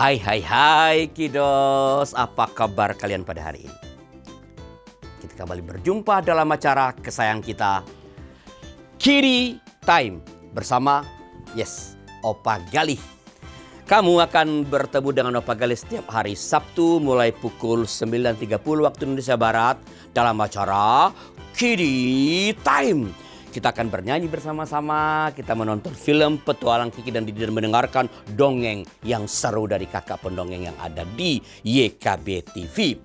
Hai kiddos, apa kabar kalian pada hari ini? Kita kembali berjumpa dalam acara kesayangan kita, Kiddie Time, bersama Opa Galih. Kamu akan bertemu dengan Opa Galih setiap hari Sabtu mulai pukul 9.30 waktu Indonesia Barat dalam acara Kiddie Time. Kita akan bernyanyi bersama-sama, kita menonton film Petualang Kiki dan Didi dan mendengarkan dongeng yang seru dari kakak pendongeng yang ada di YKB TV.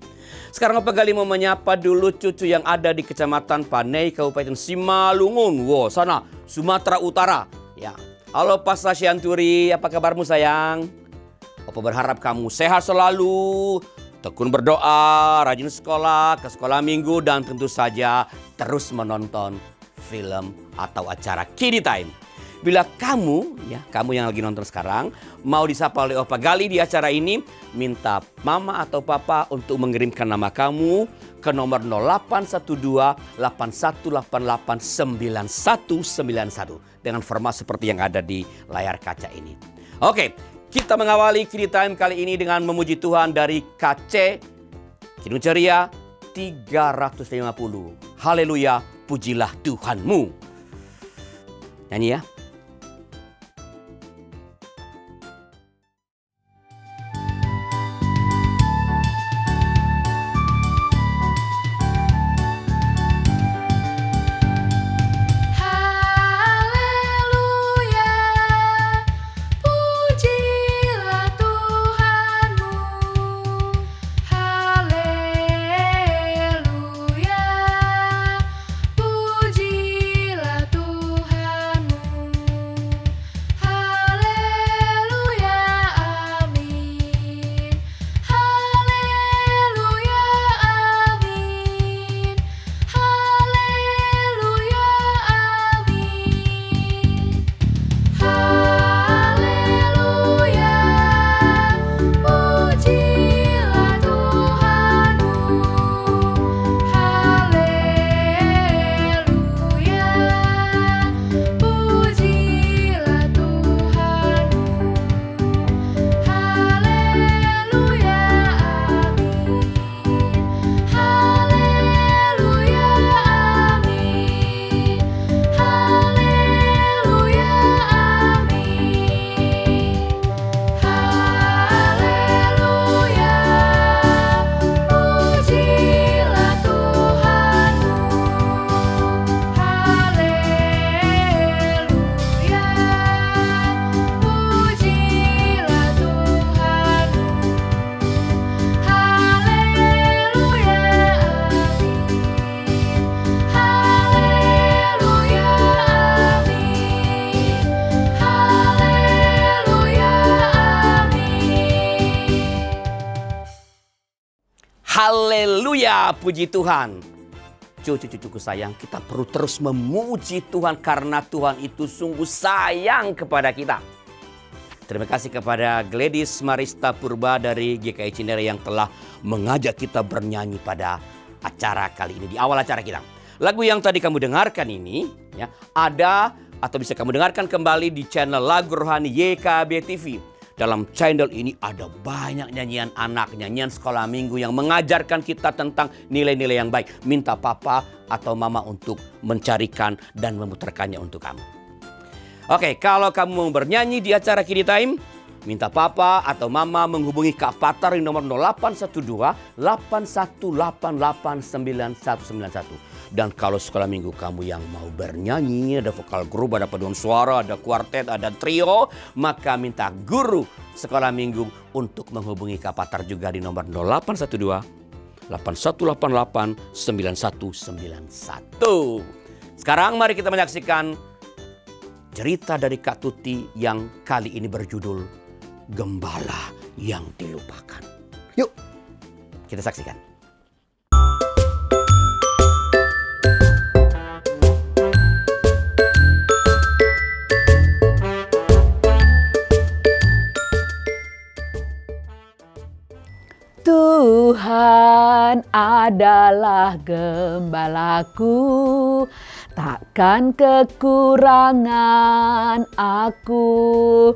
Sekarang Opa Galih mau menyapa dulu cucu yang ada di Kecamatan Panei, Kabupaten Simalungun. Wow, sana Sumatera Utara. Ya. Halo Pas Syanturi, apa kabarmu sayang? Opa berharap kamu sehat selalu, tekun berdoa, rajin sekolah, ke sekolah minggu, dan tentu saja terus menonton film atau acara Kiddie Time. Bila kamu yang lagi nonton sekarang mau disapa oleh Opa Galih di acara ini, minta mama atau papa untuk mengirimkan nama kamu ke nomor 0812-8188-9191 dengan format seperti yang ada di layar kaca ini. Oke, kita mengawali Kiddie Time kali ini dengan memuji Tuhan dari KC Kidung Ceria 350. Haleluya, pujilah Tuhanmu. Nyanyi ya. Haleluya, puji Tuhan. Cucu-cucuku sayang, kita perlu terus memuji Tuhan karena Tuhan itu sungguh sayang kepada kita. Terima kasih kepada Gladys Marista Purba dari GKI Cinere yang telah mengajak kita bernyanyi pada acara kali ini, di awal acara kita. Lagu yang tadi kamu dengarkan ini ada atau bisa kamu dengarkan kembali di channel Lagu Rohani YKB TV. Dalam channel ini ada banyak nyanyian anak, nyanyian sekolah minggu yang mengajarkan kita tentang nilai-nilai yang baik. Minta papa atau mama untuk mencarikan dan memutarkannya untuk kamu. Oke, kalau kamu mau bernyanyi di acara Kiddie Time, minta papa atau mama menghubungi Kak Patar di nomor 0812-8188-9191. Dan kalau sekolah minggu kamu yang mau bernyanyi, ada vokal grup, ada paduan suara, ada kuartet, ada trio, maka minta guru sekolah minggu untuk menghubungi Kak Patar juga di nomor 0812-8188-9191. Sekarang mari kita menyaksikan cerita dari Kak Tuti yang kali ini berjudul Gembala yang Dilupakan. Yuk, kita saksikan. Tuhan adalah gembalaku, takkan kekurangan aku.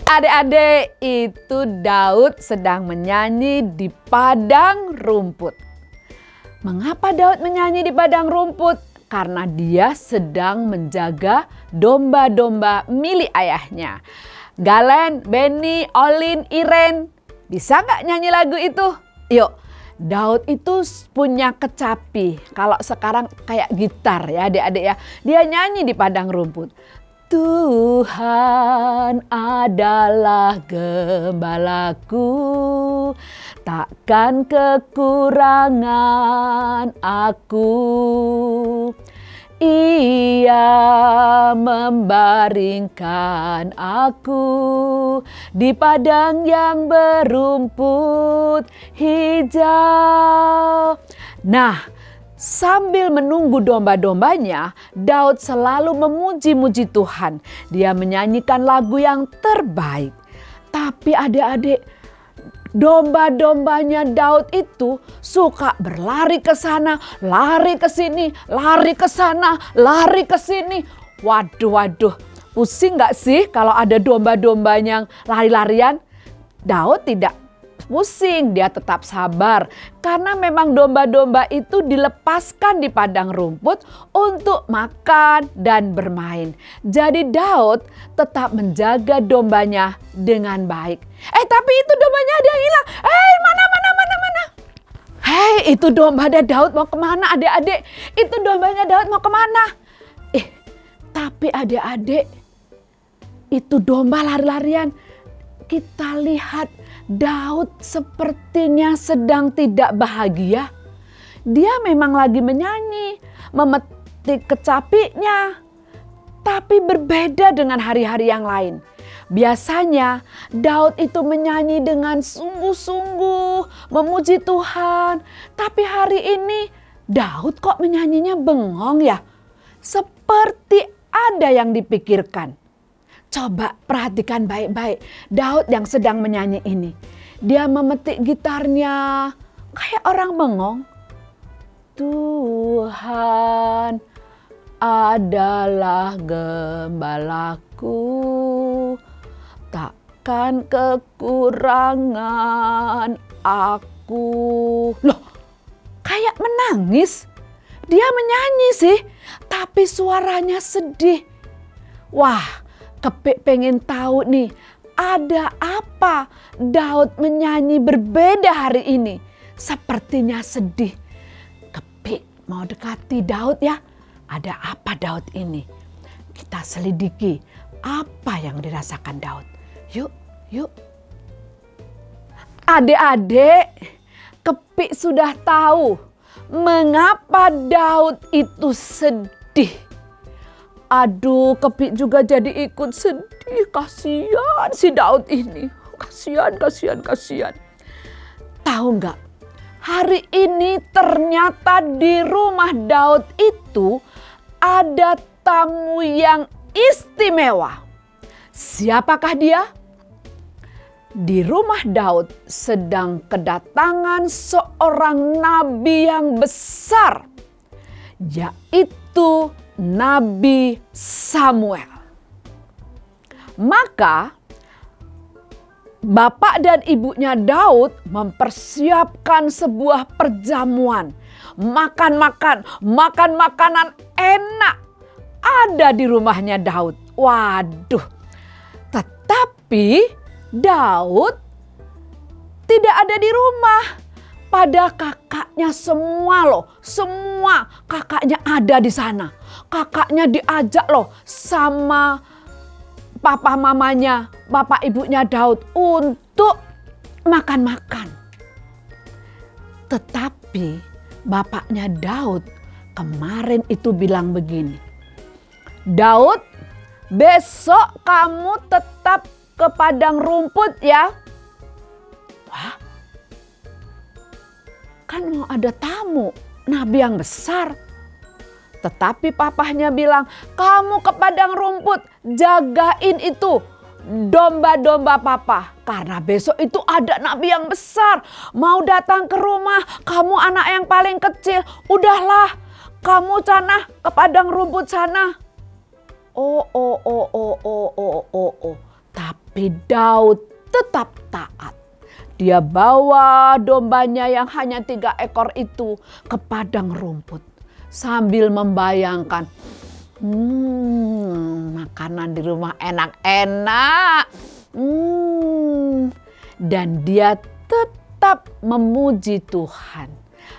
Adik-adik, itu Daud sedang menyanyi di padang rumput. Mengapa Daud menyanyi di padang rumput? Karena dia sedang menjaga domba-domba milik ayahnya. Galen, Benny, Olin, Iren, bisa nggak nyanyi lagu itu? Yuk, Daud itu punya kecapi. Kalau sekarang kayak gitar ya adik-adik ya. Dia nyanyi di padang rumput. Tuhan adalah gembalaku, takkan kekurangan aku. Ia membaringkan aku di padang yang berumput hijau. Nah, sambil menunggu domba-dombanya, Daud selalu memuji-muji Tuhan. Dia menyanyikan lagu yang terbaik. Tapi adik-adik, domba-dombanya Daud itu suka berlari ke sana, lari ke sini, lari ke sana, lari ke sini. Waduh, pusing gak sih kalau ada domba-domba yang lari-larian? Daud tidak pusing, dia tetap sabar. Karena memang domba-domba itu dilepaskan di padang rumput untuk makan dan bermain. Jadi Daud tetap menjaga dombanya dengan baik. Tapi itu dombanya ada yang hilang. Mana. Itu dombanya Daud mau kemana adik-adik? Itu dombanya Daud mau kemana? Tapi adik-adik, itu domba lari-larian. Kita lihat Daud sepertinya sedang tidak bahagia. Dia memang lagi menyanyi, memetik kecapinya. Tapi berbeda dengan hari-hari yang lain. Biasanya Daud itu menyanyi dengan sungguh-sungguh, memuji Tuhan. Tapi hari ini Daud kok menyanyinya bengong ya? Seperti ada yang dipikirkan. Coba perhatikan baik-baik Daud yang sedang menyanyi ini. Dia memetik gitarnya kayak orang bengong. Tuhan adalah gembalaku, takkan kekurangan aku. Loh, kayak menangis. Dia menyanyi sih, tapi suaranya sedih. Wah, Kepik pengen tahu nih, ada apa Daud menyanyi berbeda hari ini? Sepertinya sedih. Kepik mau dekati Daud ya. Ada apa Daud ini? Kita selidiki apa yang dirasakan Daud. Yuk. Adik-adik, Kepik sudah tahu mengapa Daud itu sedih. Aduh, Kepik juga jadi ikut sedih. Kasihan si Daud ini. Kasihan. Tahu nggak? Hari ini ternyata di rumah Daud itu ada tamu yang istimewa. Siapakah dia? Di rumah Daud sedang kedatangan seorang nabi yang besar, yaitu Nabi Samuel. Maka bapak dan ibunya Daud mempersiapkan sebuah perjamuan. Makan makanan enak ada di rumahnya Daud. Waduh. Tetapi Daud tidak ada di rumah. Pada kakaknya semua kakaknya ada di sana. Kakaknya diajak loh sama papa mamanya, bapak ibunya Daud untuk makan-makan. Tetapi bapaknya Daud kemarin itu bilang begini, Daud, besok kamu tetap ke padang rumput ya. Wah, kan mau ada tamu, nabi yang besar. Tetapi papahnya bilang, kamu ke padang rumput, jagain itu domba-domba papa. Karena besok itu ada nabi yang besar, mau datang ke rumah, kamu anak yang paling kecil. Udahlah, kamu sana ke padang rumput sana. Oh. Tapi Daud tetap taat. Dia bawa dombanya yang hanya 3 ekor itu ke padang rumput. Sambil membayangkan, makanan di rumah enak-enak. Dan dia tetap memuji Tuhan.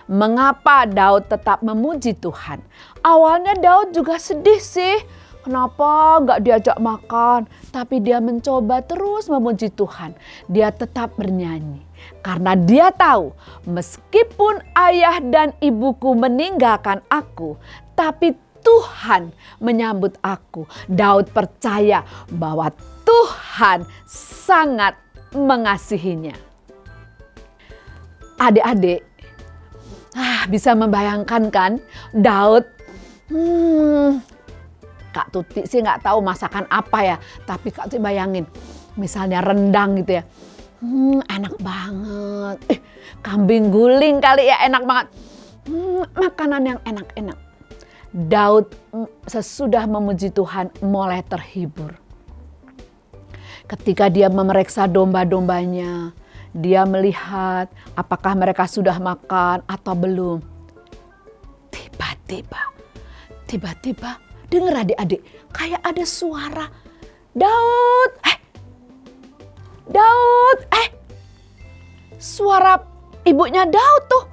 Mengapa Daud tetap memuji Tuhan? Awalnya Daud juga sedih sih. Kenapa gak diajak makan? Tapi dia mencoba terus memuji Tuhan. Dia tetap bernyanyi. Karena dia tahu meskipun ayah dan ibuku meninggalkan aku, tapi Tuhan menyambut aku. Daud percaya bahwa Tuhan sangat mengasihinya. Adik-adik, bisa membayangkan kan Daud, Kak Tuti sih nggak tahu masakan apa ya, tapi Kak Tuti bayangin, misalnya rendang gitu ya, enak banget. Kambing guling kali ya enak banget. Makanan yang enak-enak. Daud sesudah memuji Tuhan mulai terhibur. Ketika dia memeriksa domba-dombanya, dia melihat apakah mereka sudah makan atau belum. Tiba-tiba, dengar adik-adik, kayak ada suara, Daud, suara ibunya Daud tuh.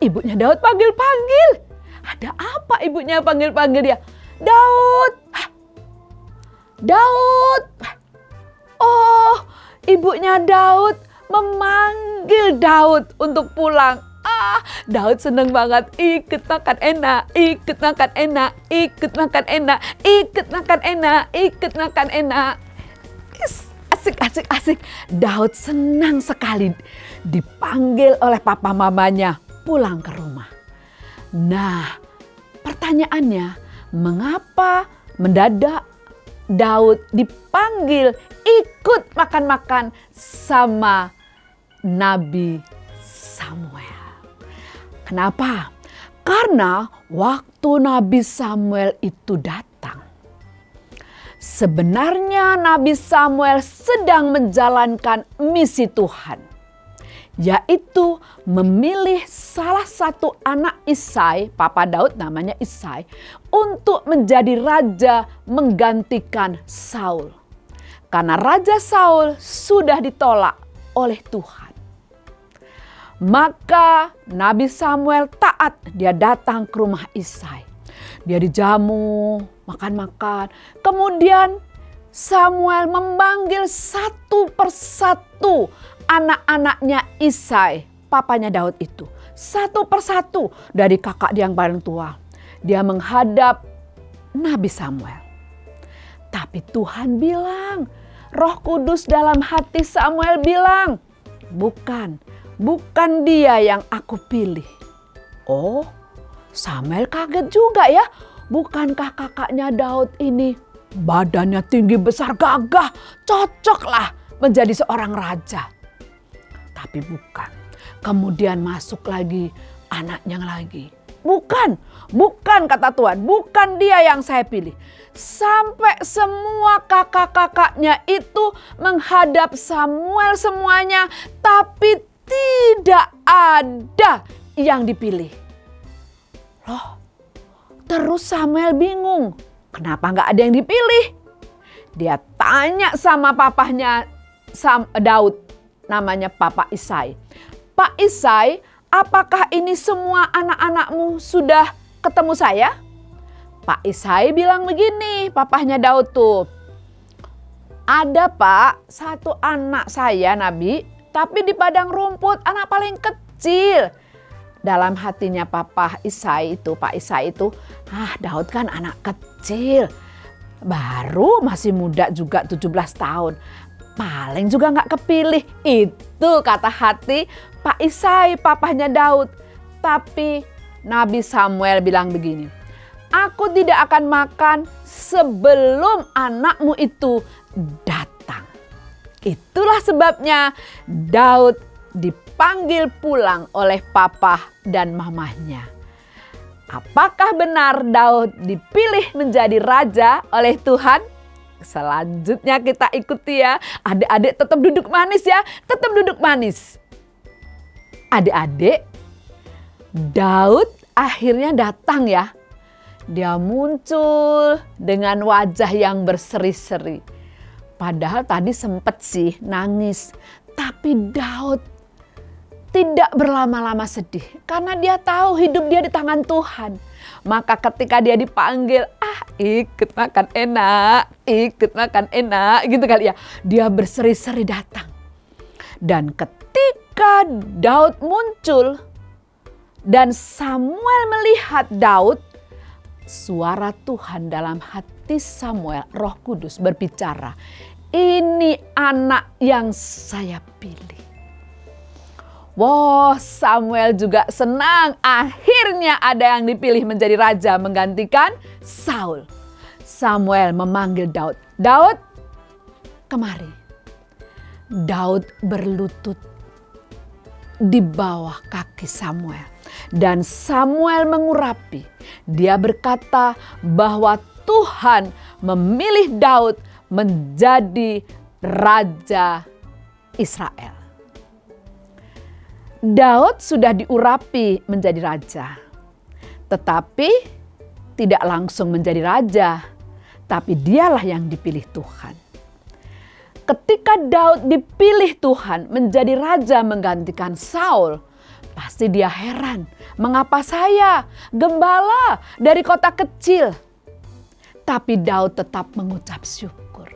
Ibunya Daud panggil-panggil. Ada apa ibunya panggil-panggil dia? Daud. Oh, ibunya Daud memanggil Daud untuk pulang. Daud seneng banget, ikut makan enak, ikut makan enak, ikut makan enak, ikut makan enak, ikut makan enak. Asik. Daud senang sekali dipanggil oleh papa mamanya pulang ke rumah. Nah, pertanyaannya, mengapa mendadak Daud dipanggil ikut makan-makan sama Nabi Samuel? Kenapa? Karena waktu Nabi Samuel itu datang, sebenarnya Nabi Samuel sedang menjalankan misi Tuhan, yaitu memilih salah satu anak Isai, papa Daud namanya Isai, untuk menjadi raja menggantikan Saul. Karena Raja Saul sudah ditolak oleh Tuhan. Maka Nabi Samuel taat, dia datang ke rumah Isai. Dia dijamu, makan-makan. Kemudian Samuel memanggil satu persatu anak-anaknya Isai, papanya Daud itu. Satu persatu dari kakak dia yang paling tua. Dia menghadap Nabi Samuel. Tapi Tuhan bilang, Roh Kudus dalam hati Samuel bilang, bukan dia yang aku pilih. Oh, Samuel kaget juga ya. Bukankah kakaknya Daud ini badannya tinggi besar gagah, cocoklah menjadi seorang raja. Tapi bukan. Kemudian masuk lagi anaknya lagi. Bukan kata Tuhan, bukan dia yang saya pilih. Sampai semua kakak-kakaknya itu menghadap Samuel semuanya, tapi tidak ada yang dipilih. Loh, terus Samuel bingung, kenapa gak ada yang dipilih? Dia tanya sama papahnya Daud, namanya Papa Isai. Pak Isai, apakah ini semua anak-anakmu sudah ketemu saya? Pak Isai bilang begini, papahnya Daud tuh. Ada pak, satu anak saya Nabi, tapi di padang rumput, anak paling kecil. Dalam hatinya Pak Isai itu, Daud kan anak kecil. Baru masih muda juga 17 tahun. Paling juga gak kepilih. Itu kata hati Pak Isai, papahnya Daud. Tapi Nabi Samuel bilang begini, aku tidak akan makan sebelum anakmu itu datang. Itulah sebabnya Daud dipanggil pulang oleh papa dan mamahnya. Apakah benar Daud dipilih menjadi raja oleh Tuhan? Selanjutnya kita ikuti ya. Adik-adik tetap duduk manis ya. Tetap duduk manis. Adik-adik, Daud akhirnya datang ya. Dia muncul dengan wajah yang berseri-seri. Padahal tadi sempat sih nangis. Tapi Daud tidak berlama-lama sedih. Karena dia tahu hidup dia di tangan Tuhan. Maka ketika dia dipanggil, ikut makan enak gitu kali ya. Dia berseri-seri datang. Dan ketika Daud muncul dan Samuel melihat Daud, suara Tuhan dalam hati Samuel, Roh Kudus berbicara, ini anak yang saya pilih. Wow, Samuel juga senang. Akhirnya ada yang dipilih menjadi raja menggantikan Saul. Samuel memanggil Daud. Daud, kemari. Daud berlutut di bawah kaki Samuel. Dan Samuel mengurapi. Dia berkata bahwa Tuhan memilih Daud menjadi raja Israel. Daud sudah diurapi menjadi raja, tetapi tidak langsung menjadi raja, tapi dialah yang dipilih Tuhan. Ketika Daud dipilih Tuhan menjadi raja menggantikan Saul, pasti dia heran, mengapa saya, gembala dari kota kecil? Tapi Daud tetap mengucap syukur.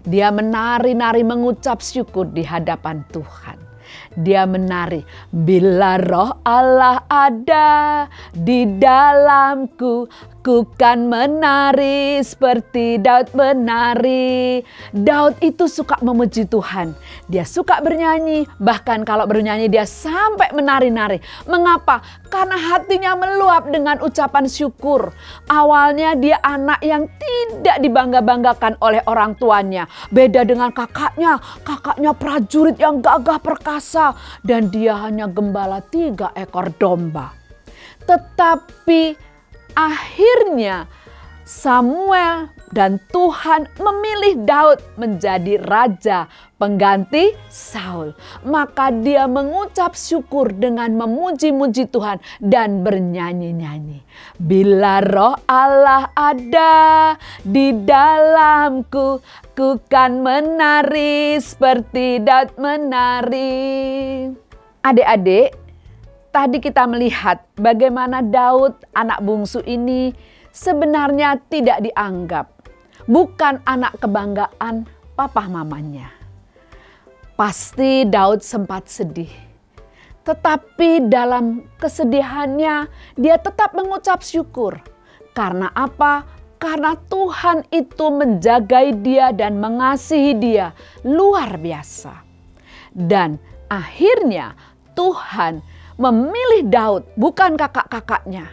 Dia menari-nari mengucap syukur di hadapan Tuhan. Dia menari, bila roh Allah ada di dalamku, ku kan menari seperti Daud menari. Daud itu suka memuji Tuhan. Dia suka bernyanyi, bahkan kalau bernyanyi dia sampai menari-nari. Mengapa? Karena hatinya meluap dengan ucapan syukur. Awalnya dia anak yang tidak dibangga-banggakan oleh orang tuanya. Beda dengan kakaknya prajurit yang gagah perkasa. Dan dia hanya gembala 3 ekor domba. Tetapi akhirnya Samuel dan Tuhan memilih Daud menjadi raja pengganti Saul. Maka dia mengucap syukur dengan memuji-muji Tuhan dan bernyanyi-nyanyi. Bila roh Allah ada di dalamku, ku kan menari seperti Daud menari. Adik-adik, tadi kita melihat bagaimana Daud anak bungsu ini sebenarnya tidak dianggap. Bukan anak kebanggaan papa mamanya. Pasti Daud sempat sedih. Tetapi dalam kesedihannya dia tetap mengucap syukur. Karena apa? Karena Tuhan itu menjagai dia dan mengasihi dia luar biasa. Dan akhirnya Tuhan memilih Daud, bukan kakak-kakaknya,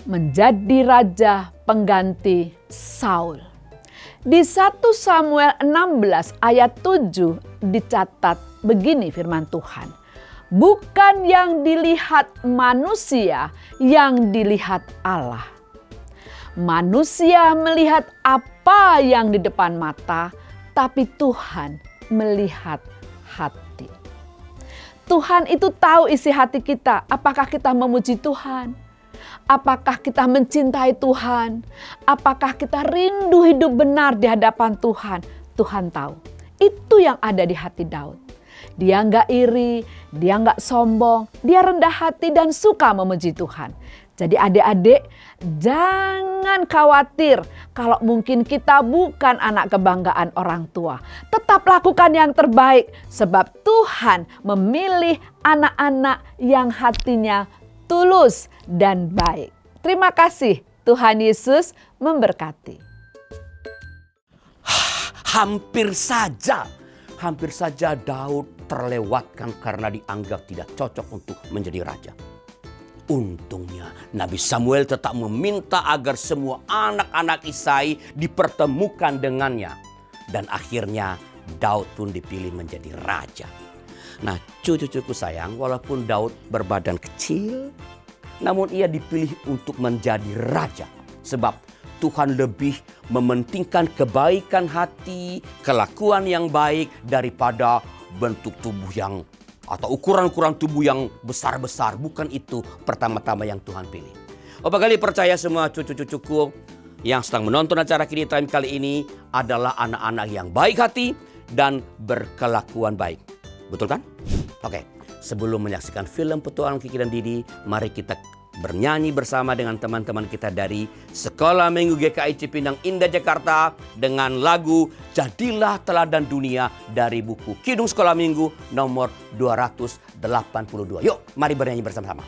menjadi raja pengganti Saul. Di 1 Samuel 16 ayat 7 dicatat begini firman Tuhan. Bukan yang dilihat manusia, yang dilihat Allah. Manusia melihat apa yang di depan mata, tapi Tuhan melihat hati. Tuhan itu tahu isi hati kita. Apakah kita memuji Tuhan? Apakah kita mencintai Tuhan? Apakah kita rindu hidup benar di hadapan Tuhan? Tuhan tahu. Itu yang ada di hati Daud. Dia nggak iri, dia nggak sombong, dia rendah hati dan suka memuji Tuhan. Jadi adik-adik, jangan khawatir kalau mungkin kita bukan anak kebanggaan orang tua. Tetap lakukan yang terbaik sebab Tuhan memilih anak-anak yang hatinya tulus dan baik. Terima kasih, Tuhan Yesus memberkati. Hampir saja Daud terlewatkan karena dianggap tidak cocok untuk menjadi raja. Untungnya Nabi Samuel tetap meminta agar semua anak-anak Isai dipertemukan dengannya. Dan akhirnya Daud pun dipilih menjadi raja. Nah, cucu-cucuku sayang, walaupun Daud berbadan kecil, namun ia dipilih untuk menjadi raja. Sebab Tuhan lebih mementingkan kebaikan hati, kelakuan yang baik daripada bentuk tubuh yang atau ukuran-ukuran tubuh yang besar-besar. Bukan itu pertama-tama yang Tuhan pilih. Bapak kali percaya semua cucu-cucuku yang sedang menonton acara Kiddy Time kali ini adalah anak-anak yang baik hati dan berkelakuan baik. Betul kan? Oke, sebelum menyaksikan film Petualangan Kiki dan Didi, mari kita bernyanyi bersama dengan teman-teman kita dari Sekolah Minggu GKI Cipinang Indah Jakarta dengan lagu Jadilah Teladan Dunia dari buku Kidung Sekolah Minggu nomor 282. Yuk, mari bernyanyi bersama-sama.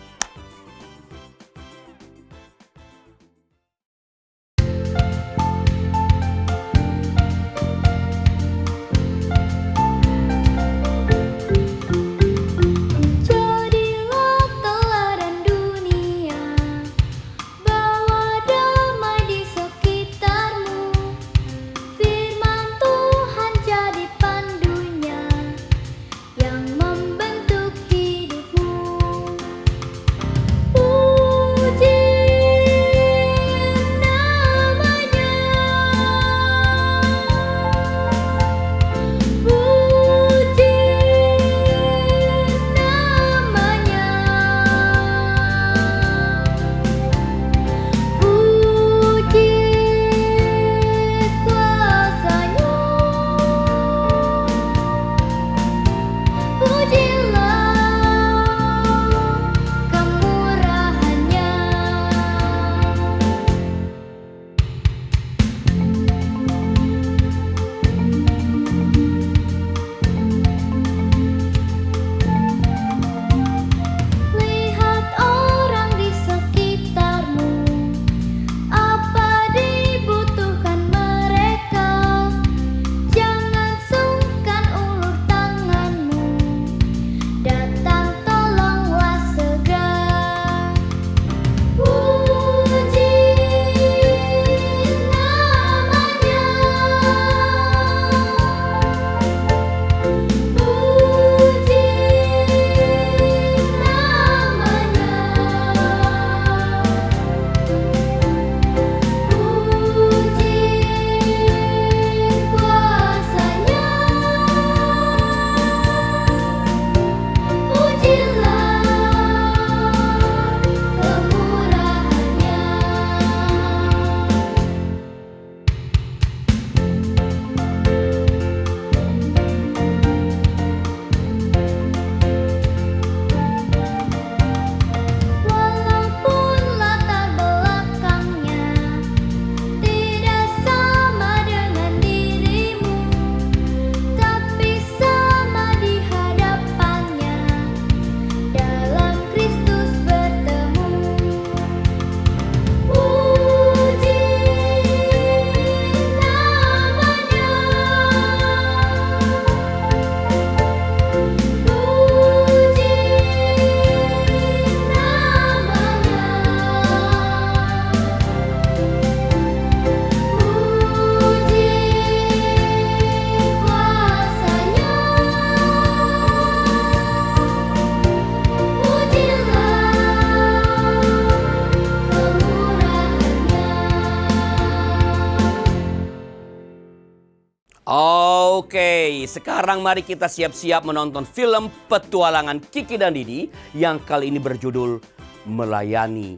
Oke, sekarang mari kita siap-siap menonton film Petualangan Kiki dan Didi yang kali ini berjudul Melayani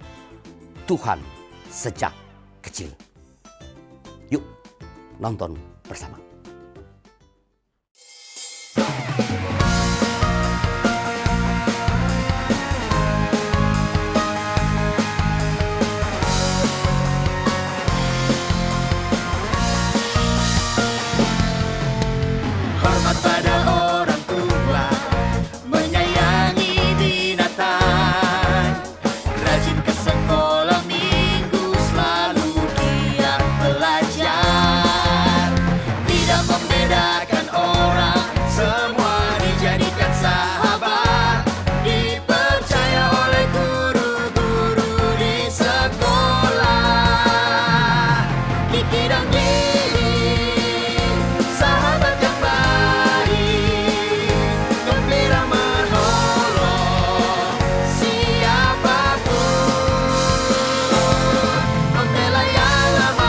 Tuhan Sejak Kecil. Yuk, nonton bersama. Hormat pada orang tua, menyayangi binatang, rajin ke sekolah minggu, selalu giat belajar, tidak membedakan orang, semua dijadikan sahabat, dipercaya oleh guru-guru di sekolah. Kiki dan Didi, sahabat yang baik, gembira menolong siapapun, membela yang lemah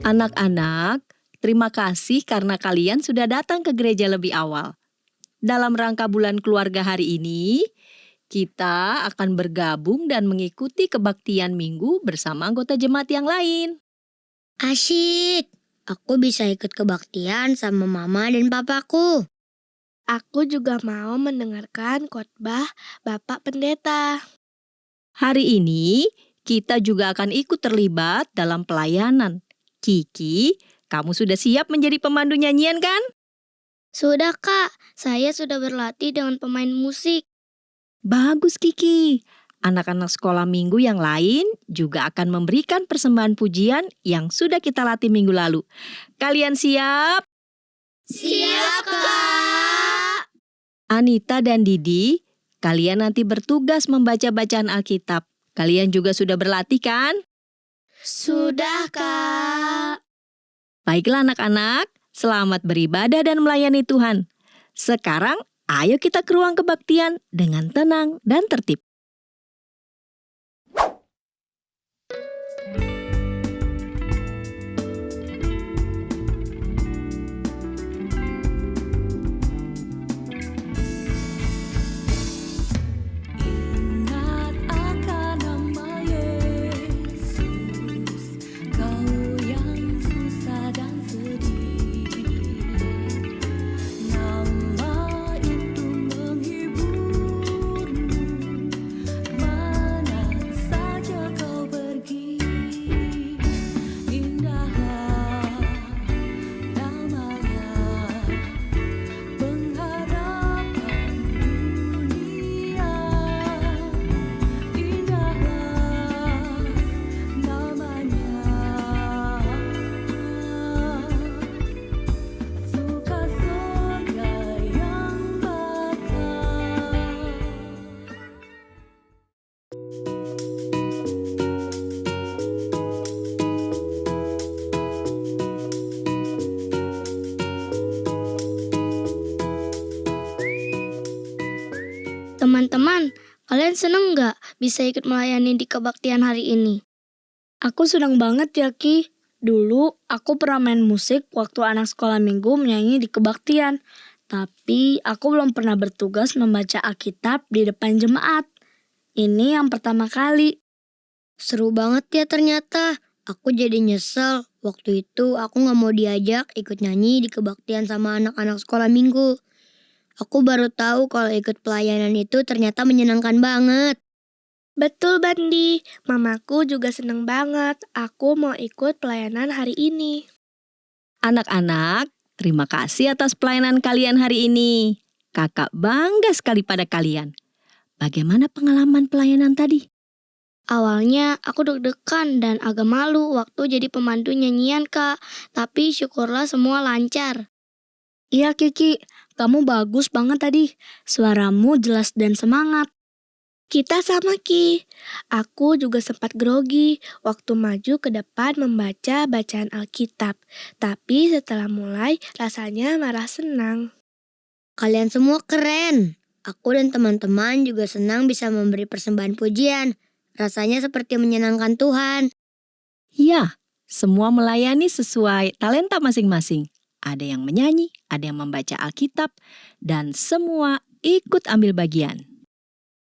Anak-anak, terima kasih karena kalian sudah datang ke gereja lebih awal. Dalam rangka bulan keluarga hari ini, kita akan bergabung dan mengikuti kebaktian minggu bersama anggota jemaat yang lain. Asyik, aku bisa ikut kebaktian sama mama dan papaku. Aku juga mau mendengarkan khotbah Bapak Pendeta. Hari ini, kita juga akan ikut terlibat dalam pelayanan. Kiki, kamu sudah siap menjadi pemandu nyanyian kan? Sudah Kak, saya sudah berlatih dengan pemain musik. Bagus Kiki. Anak-anak sekolah minggu yang lain juga akan memberikan persembahan pujian yang sudah kita latih minggu lalu. Kalian siap? Siap Kak. Anita dan Didi, kalian nanti bertugas membaca bacaan Alkitab. Kalian juga sudah berlatih kan? Sudah, Kak. Baiklah anak-anak, selamat beribadah dan melayani Tuhan. Sekarang, ayo kita ke ruang kebaktian dengan tenang dan tertib. Ingat akan nama Yesus, kau yang susah dan sedih. Nama itu menghiburmu, kemana saja kau pergi. Indahlah namanya, pengharapan dunia. Indahlah namanya, suka surga yang bakal. Teman-teman, kalian seneng nggak bisa ikut melayani di kebaktian hari ini? Aku senang banget ya, Ki. Dulu aku pernah main musik waktu anak sekolah minggu menyanyi di kebaktian. Tapi aku belum pernah bertugas membaca Alkitab di depan jemaat. Ini yang pertama kali. Seru banget ya ternyata. Aku jadi nyesel. Waktu itu aku nggak mau diajak ikut nyanyi di kebaktian sama anak-anak sekolah minggu. Aku baru tahu kalau ikut pelayanan itu ternyata menyenangkan banget. Betul, Bandi. Mamaku juga senang banget. Aku mau ikut pelayanan hari ini. Anak-anak, terima kasih atas pelayanan kalian hari ini. Kakak bangga sekali pada kalian. Bagaimana pengalaman pelayanan tadi? Awalnya aku deg-degan dan agak malu waktu jadi pemandu nyanyian Kak. Tapi syukurlah semua lancar. Iya, Kiki. Kamu bagus banget tadi. Suaramu jelas dan semangat. Kita sama, Ki. Aku juga sempat grogi waktu maju ke depan membaca bacaan Alkitab. Tapi setelah mulai, rasanya malah senang. Kalian semua keren. Aku dan teman-teman juga senang bisa memberi persembahan pujian. Rasanya seperti menyenangkan Tuhan. Ya, semua melayani sesuai talenta masing-masing. Ada yang menyanyi, ada yang membaca Alkitab, dan semua ikut ambil bagian.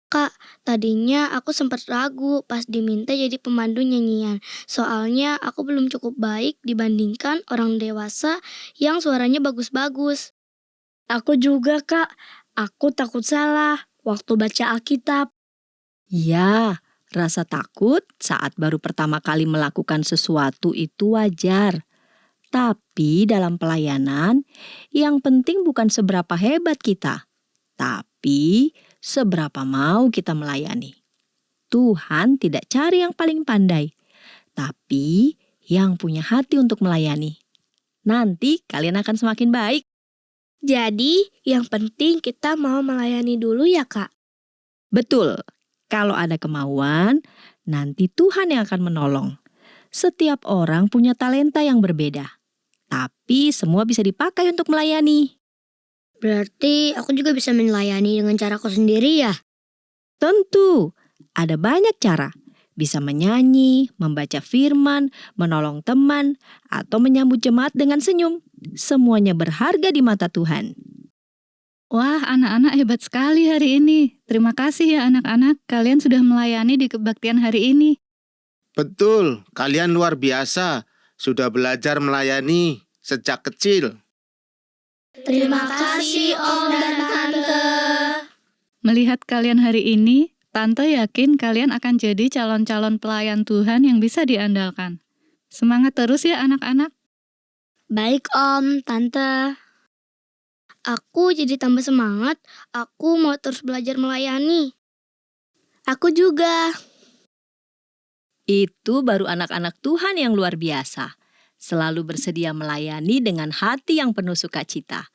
Kak, tadinya aku sempat ragu pas diminta jadi pemandu nyanyian. Soalnya aku belum cukup baik dibandingkan orang dewasa yang suaranya bagus-bagus. Aku juga, Kak. Aku takut salah waktu baca Alkitab. Ya, rasa takut saat baru pertama kali melakukan sesuatu itu wajar. Tapi dalam pelayanan, yang penting bukan seberapa hebat kita, tapi seberapa mau kita melayani. Tuhan tidak cari yang paling pandai, tapi yang punya hati untuk melayani. Nanti kalian akan semakin baik. Jadi, yang penting kita mau melayani dulu ya, Kak. Betul, kalau ada kemauan, nanti Tuhan yang akan menolong. Setiap orang punya talenta yang berbeda, tapi semua bisa dipakai untuk melayani. Berarti aku juga bisa melayani dengan caraku sendiri ya? Tentu, ada banyak cara. Bisa menyanyi, membaca firman, menolong teman, atau menyambut jemaat dengan senyum. Semuanya berharga di mata Tuhan. Wah, anak-anak hebat sekali hari ini. Terima kasih ya anak-anak, kalian sudah melayani di kebaktian hari ini. Betul, kalian luar biasa. Sudah belajar melayani sejak kecil. Terima kasih Om dan Tante. Melihat kalian hari ini, Tante yakin kalian akan jadi calon-calon pelayan Tuhan yang bisa diandalkan. Semangat terus ya anak-anak. Baik Om, Tante. Aku jadi tambah semangat. Aku mau terus belajar melayani. Aku juga. Itu baru anak-anak Tuhan yang luar biasa. Selalu bersedia melayani dengan hati yang penuh sukacita.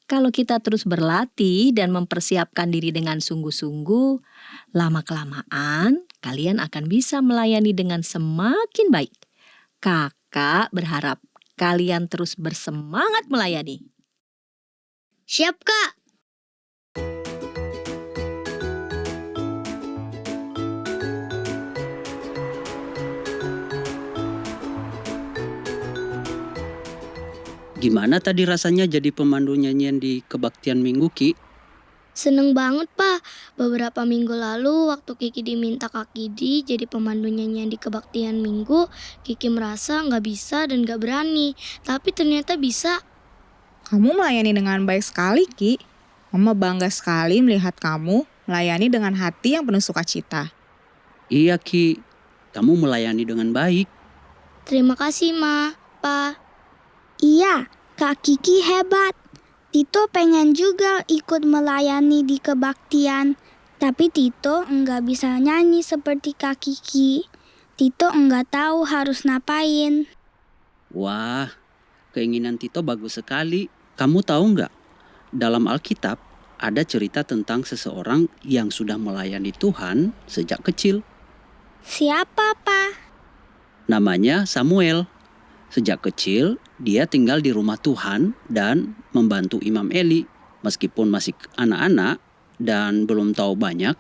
Kalau kita terus berlatih dan mempersiapkan diri dengan sungguh-sungguh, lama-kelamaan kalian akan bisa melayani dengan semakin baik. Kakak berharap kalian terus bersemangat melayani. Siap Kak. Gimana tadi rasanya jadi pemandu nyanyian di kebaktian Minggu, Ki? Seneng banget Pak. Beberapa minggu lalu waktu Kiki diminta Kak Kidi jadi pemandu nyanyian di kebaktian Minggu, Kiki merasa nggak bisa dan nggak berani. Tapi ternyata bisa. Kamu melayani dengan baik sekali, Ki. Mama bangga sekali melihat kamu melayani dengan hati yang penuh sukacita. Iya, Ki. Kamu melayani dengan baik. Terima kasih Ma, Pa. Iya, Kak Kiki hebat. Tito pengen juga ikut melayani di kebaktian. Tapi Tito enggak bisa nyanyi seperti Kak Kiki. Tito enggak tahu harus ngapain. Wah, keinginan Tito bagus sekali. Kamu tahu nggak? Dalam Alkitab ada cerita tentang seseorang yang sudah melayani Tuhan sejak kecil. Siapa, Pa? Namanya Samuel. Sejak kecil, dia tinggal di rumah Tuhan dan membantu Imam Eli. Meskipun masih anak-anak dan belum tahu banyak,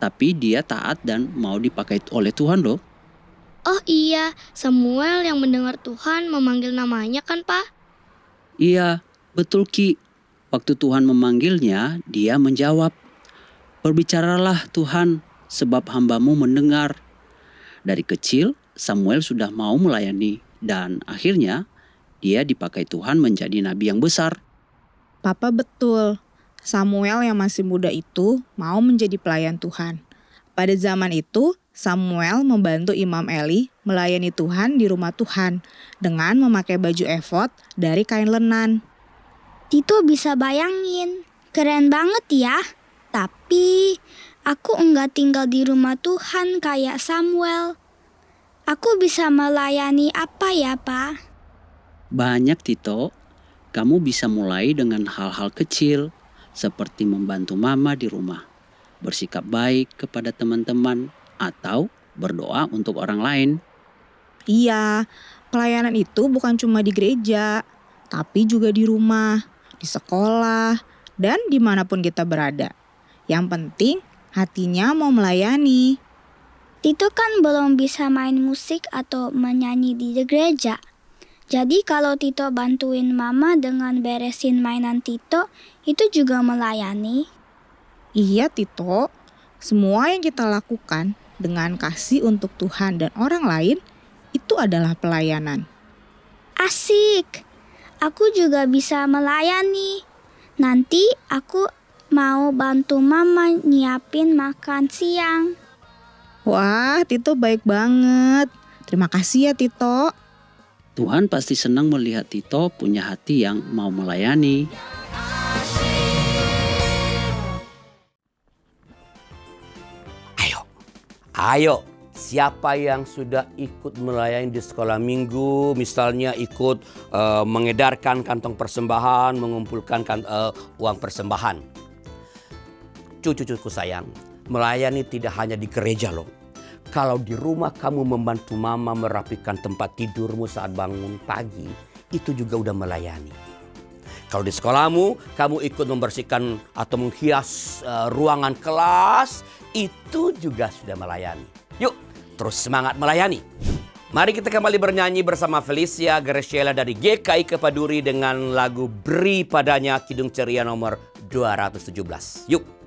tapi dia taat dan mau dipakai oleh Tuhan loh. Oh iya, Samuel yang mendengar Tuhan memanggil namanya kan Pak? Iya, betul Ki. Waktu Tuhan memanggilnya, dia menjawab, "Berbicaralah Tuhan, sebab hamba-Mu mendengar." Dari kecil, Samuel sudah mau melayani dan akhirnya dia dipakai Tuhan menjadi nabi yang besar. Papa betul. Samuel yang masih muda itu mau menjadi pelayan Tuhan. Pada zaman itu, Samuel membantu Imam Eli melayani Tuhan di rumah Tuhan dengan memakai baju efod dari kain lenan. Tito bisa bayangin. Keren banget ya. Tapi aku enggak tinggal di rumah Tuhan kayak Samuel. Aku bisa melayani apa ya, Pak? Banyak Tito, kamu bisa mulai dengan hal-hal kecil seperti membantu mama di rumah, bersikap baik kepada teman-teman, atau berdoa untuk orang lain. Iya, pelayanan itu bukan cuma di gereja, tapi juga di rumah, di sekolah, dan dimanapun kita berada. Yang penting hatinya mau melayani. Tito kan belum bisa main musik atau menyanyi di gereja. Jadi kalau Tito bantuin Mama dengan beresin mainan Tito, itu juga melayani. Iya Tito, semua yang kita lakukan dengan kasih untuk Tuhan dan orang lain, itu adalah pelayanan. Asik! Aku juga bisa melayani. Nanti aku mau bantu Mama nyiapin makan siang. Wah, Tito baik banget. Terima kasih ya Tito. Tuhan pasti senang melihat Tito punya hati yang mau melayani. Ayo, siapa yang sudah ikut melayani di sekolah minggu, misalnya ikut mengedarkan kantong persembahan, mengumpulkan uang persembahan. Cucu-cucuku sayang, melayani tidak hanya di gereja loh. Kalau di rumah kamu membantu mama merapikan tempat tidurmu saat bangun pagi, itu juga udah melayani. Kalau di sekolahmu, kamu ikut membersihkan atau menghias ruangan kelas, itu juga sudah melayani. Yuk, terus semangat melayani. Mari kita kembali bernyanyi bersama Felicia Graciela dari GKI Kepaduri dengan lagu Beri Padanya Kidung Ceria nomor 217. Yuk.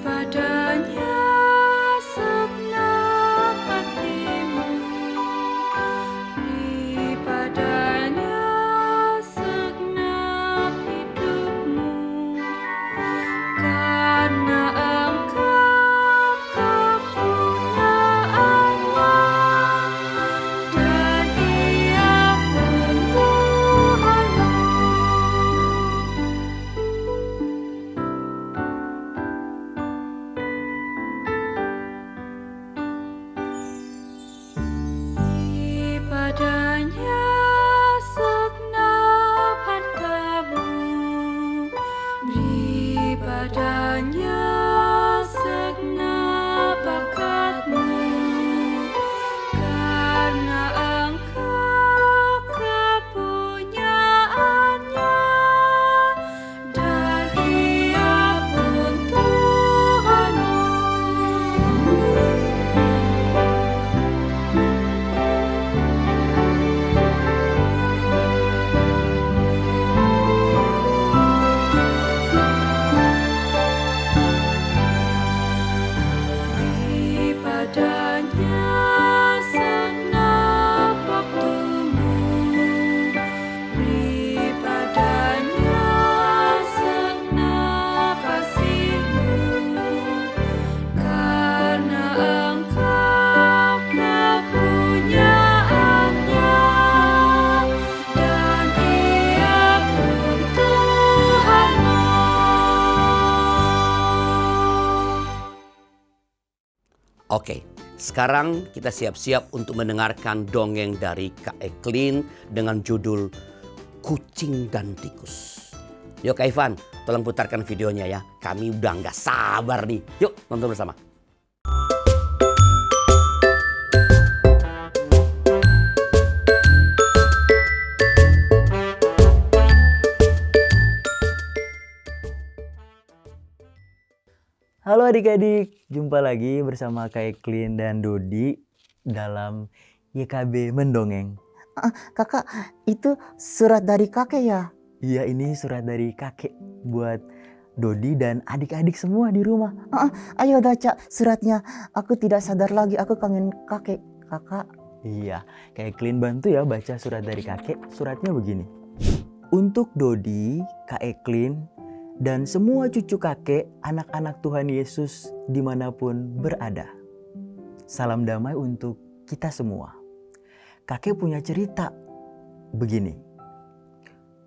Padanya segenap hatimu, beri padanya segenap hidupmu, karena Engkau kepunyaannya, dan Ia pun Tuhanmu. Beri padanya segenap hartamu, beri padanya segenap bakatmu, karena Engkau kepunyaannya, dan Ia pun Tuhanmu. Beri padanya segenap waktumu, beri padanya segenap kasihmu, karena Engkau kepunyaannya, dan Ia pun Tuhanmu. Oke, sekarang kita siap-siap untuk mendengarkan dongeng dari Kak Eklin dengan judul Kucing dan Tikus. Yuk Kak Ivan, tolong putarkan videonya ya. Kami udah nggak sabar nih. Yuk nonton bersama. Halo adik-adik, jumpa lagi bersama Kak Eklin dan Dodi dalam YKB Mendongeng. Kakak, itu surat dari kakek ya? Iya, ini surat dari kakek buat Dodi dan adik-adik semua di rumah. Ayo baca suratnya. Aku tidak sadar lagi, aku kangen kakek. Kakak. Iya, Kak Eklin bantu ya baca surat dari kakek. Suratnya begini. Untuk Dodi, Kak Eklin, dan semua cucu kakek, anak-anak Tuhan Yesus dimanapun berada. Salam damai untuk kita semua. Kakek punya cerita begini.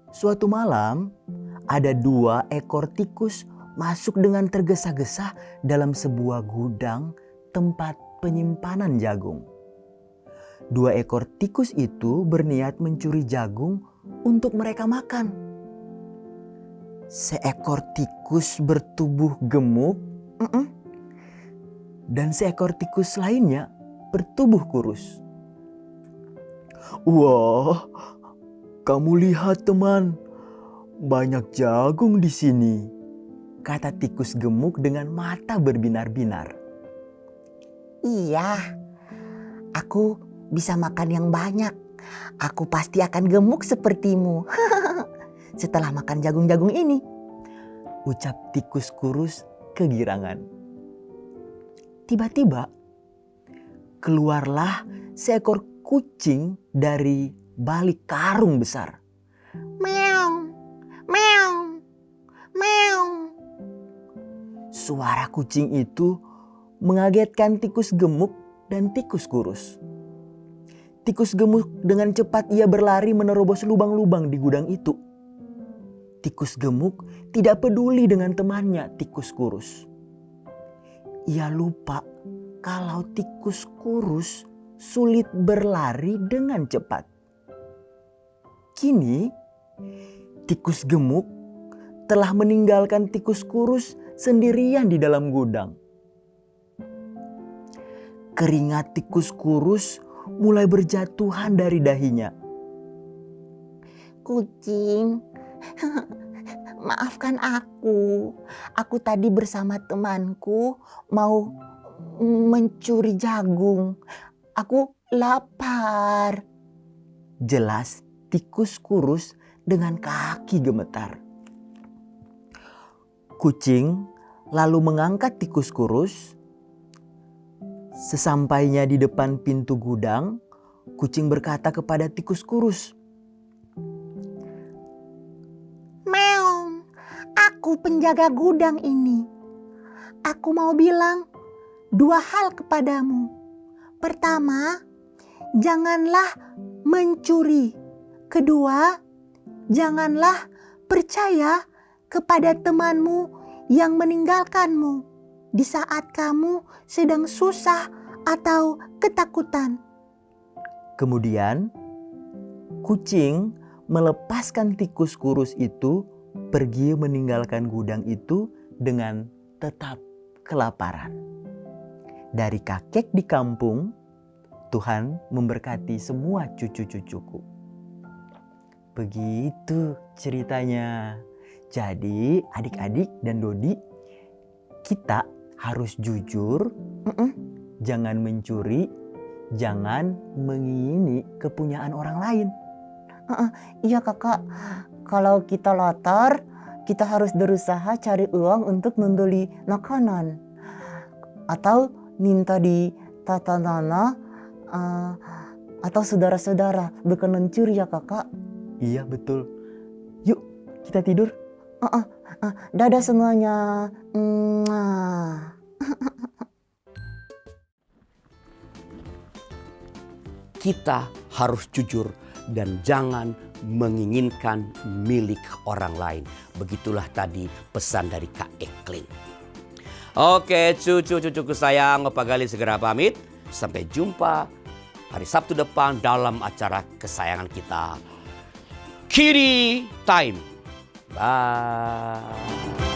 Suatu malam, ada 2 ekor tikus masuk dengan tergesa-gesa dalam sebuah gudang tempat penyimpanan jagung. 2 ekor tikus itu berniat mencuri jagung untuk mereka makan. Seekor tikus bertubuh gemuk dan seekor tikus lainnya bertubuh kurus. Wah, kamu lihat teman, banyak jagung di sini, kata tikus gemuk dengan mata berbinar-binar. Iya, aku bisa makan yang banyak. Aku pasti akan gemuk sepertimu. Setelah makan jagung-jagung ini, ucap tikus kurus kegirangan. Tiba-tiba keluarlah seekor kucing dari balik karung besar. Meong, meong, meong. Suara kucing itu mengagetkan tikus gemuk dan tikus kurus. Tikus gemuk dengan cepat ia berlari menerobos lubang-lubang di gudang itu. Tikus gemuk tidak peduli dengan temannya tikus kurus. Ia lupa kalau tikus kurus sulit berlari dengan cepat. Kini tikus gemuk telah meninggalkan tikus kurus sendirian di dalam gudang. Keringat tikus kurus mulai berjatuhan dari dahinya. Kucing, maafkan aku. Aku tadi bersama temanku mau mencuri jagung. Aku lapar. Jelas tikus kurus dengan kaki gemetar. Kucing lalu mengangkat tikus kurus. Sesampainya di depan pintu gudang, kucing berkata kepada tikus kurus, Meong, aku penjaga gudang ini. Aku mau bilang 2 hal kepadamu. Pertama, janganlah mencuri. Kedua, janganlah percaya kepada temanmu yang meninggalkanmu di saat kamu sedang susah atau ketakutan. Kemudian kucing melepaskan tikus kurus itu pergi meninggalkan gudang itu dengan tetap kelaparan. Dari kakek di kampung, Tuhan memberkati semua cucu-cucuku. Begitu ceritanya. Jadi adik-adik dan Dodi, kita harus jujur, jangan mencuri, jangan mengingini kepunyaan orang lain. Iya kakak, kalau kita lapar, kita harus berusaha cari uang untuk membeli makanan. Atau minta di tata nana atau saudara-saudara, bukan mencuri ya kakak. Iya betul. Yuk kita tidur. Dadah semuanya. Kita harus jujur dan jangan menginginkan milik orang lain. Begitulah tadi pesan dari Kak Eklin. Oke, cucu-cucuku sayang, Opa Gali segera pamit. Sampai jumpa hari Sabtu depan dalam acara kesayangan kita, Kiddy Time. Bye.